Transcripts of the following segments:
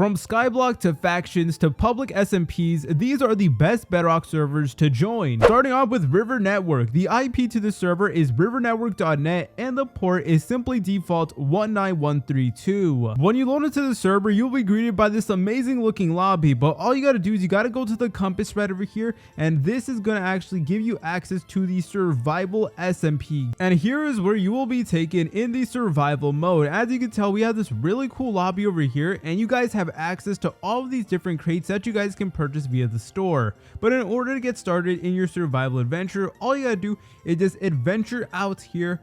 From Skyblock to factions to public SMPs, these are the best Bedrock servers to join. Starting off with Rivernetwork, the IP to the server is rivernetwork.net and the port is simply default 19132. When you load into the server, you'll be greeted by this amazing looking lobby, but all you gotta do is you gotta go to the compass right over here, and this is gonna actually give you access to the survival SMP. And here is where you will be taken in the survival mode. As you can tell, we have this really cool lobby over here, and you guys have access to all of these different crates that you guys can purchase via the store. But in order to get started in your survival adventure, all you gotta do is just adventure out here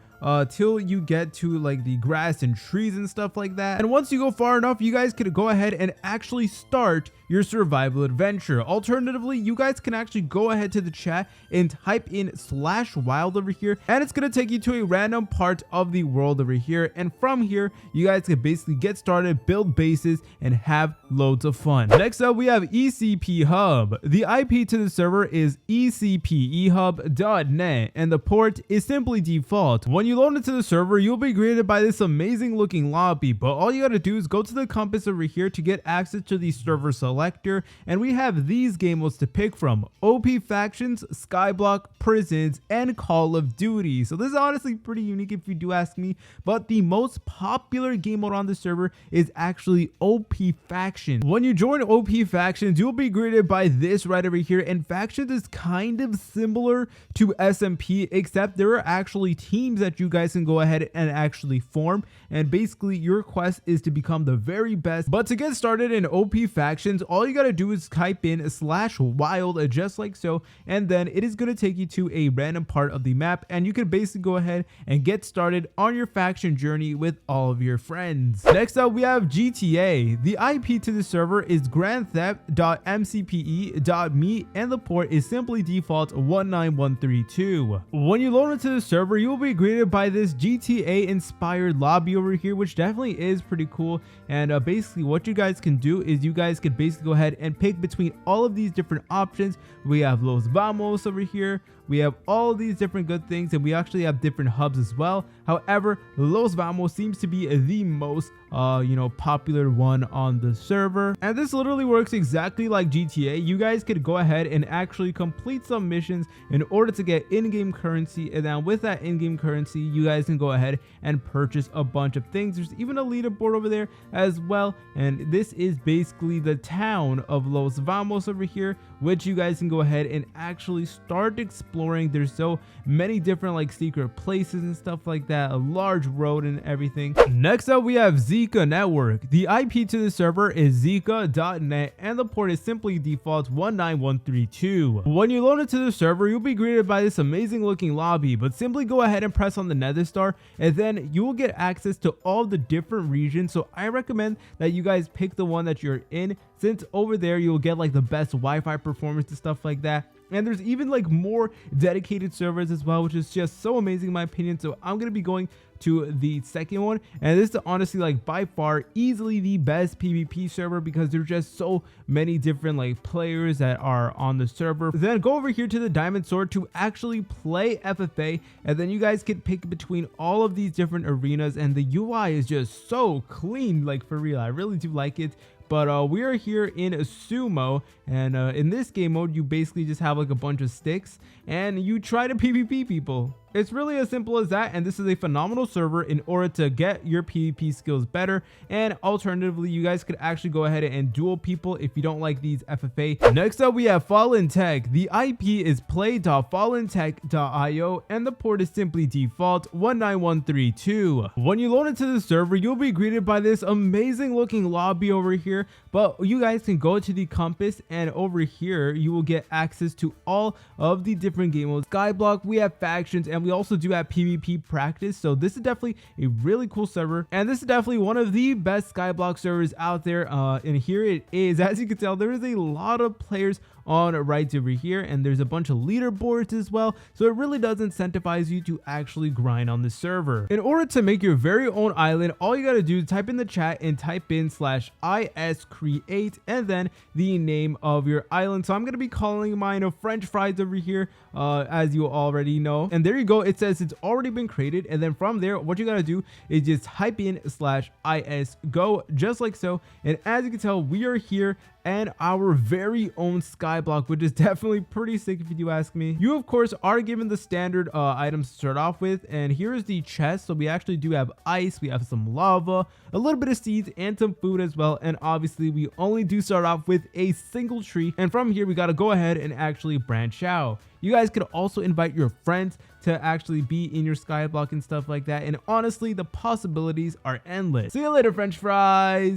till you get to like the grass and trees and stuff like that. And once you go far enough, you guys could go ahead and actually start your survival adventure. Alternatively, you guys can actually go ahead to the chat and type in /wild over here, and it's gonna take you to a random part of the world over here. And from here, you guys can basically get started, build bases, and have loads of fun. Next up, we have ECPE Hub. The IP to the server is ECPE Hub.net, and the port is simply default. When you load into the server, you'll be greeted by this amazing looking lobby, but all you gotta do is go to the compass over here to get access to the server selector, and we have these game modes to pick from: OP factions, Skyblock, prisons, and Call of Duty. So this is honestly pretty unique if you do ask me, but the most popular game mode on the server is actually OP factions. When you join OP factions, you'll be greeted by this right over here, and factions is kind of similar to SMP, except there are actually teams that you guys can go ahead and actually form, and basically your quest is to become the very best. But to get started in OP factions, all you gotta do is type in /wild just like so, and then it is going to take you to a random part of the map, and you can basically go ahead and get started on your faction journey with all of your friends. Next up, we have GTA. The IP to the server is grandtheft.mcpe.me, and the port is simply default 19132. When you load into the server, you will be greeted by this GTA inspired lobby over here, which definitely is pretty cool. And basically what you guys can do is you guys could basically go ahead and pick between all of these different options. We have Los Vamos over here, we have all of these different good things, and we actually have different hubs as well. However, Los Vamos seems to be the most popular one on the server, and this literally works exactly like GTA. You guys could go ahead and actually complete some missions in order to get in-game currency, and then with that in-game currency, you guys can go ahead and purchase a bunch of things. There's even a leaderboard over there as well, and this is basically the town of Los Vamos over here, which you guys can go ahead and actually start exploring. There's so many different like secret places and stuff like that, a large road and everything. Next up, we have Zeqa Network. The IP to the server is Zeqa.net, and the port is simply default 19132. When you load into the server, you'll be greeted by this amazing looking lobby, but simply go ahead and press on the nether star, and then you will get access to all the different regions. So I recommend that you guys pick the one that you're in, since over there you'll get like the best Wi-Fi performance and stuff like that. And there's even like more dedicated servers as well, which is just so amazing in my opinion. So I'm gonna be going to the second one, and this is honestly like by far easily the best PvP server, because there's just so many different like players that are on the server. Then go over here to the diamond sword to actually play FFA, and then you guys can pick between all of these different arenas, and the UI is just so clean, like for real. I really do like it. But we are here in a sumo, and in this game mode, you basically just have like a bunch of sticks, and you try to PvP people. It's really as simple as that, and this is a phenomenal server in order to get your PvP skills better. And alternatively, you guys could actually go ahead and duel people if you don't like these FFA. Next up, we have Fallen Tech. The IP is play.fallentech.io, and the port is simply default 19132. When you load into the server, you'll be greeted by this amazing looking lobby over here, but you guys can go to the compass, and over here you will get access to all of the different game modes. Skyblock, we have factions, and we also do have PvP practice. So this is definitely a really cool server, and this is definitely one of the best Skyblock servers out there. And here it is. As you can tell, there is a lot of players on right over here, and there's a bunch of leaderboards as well, so it really does incentivize you to actually grind on the server. In order to make your very own island, all you gotta do is type in the chat and type in /iscreate and then the name of your island. So I'm gonna be calling mine French fries over here, as you already know, and there you go. go. It says it's already been created, and then from there, what you gotta do is just type in /is go, just like so. And as you can tell, we are here and our very own Skyblock, which is definitely pretty sick if you do ask me. You of course are given the standard items to start off with, and here is the chest. So we actually do have ice, we have some lava, a little bit of seeds, and some food as well. And obviously we only do start off with a single tree, and from here we got to go ahead and actually branch out. You guys could also invite your friends to actually be in your Skyblock and stuff like that, and honestly the possibilities are endless. See you later, french fries.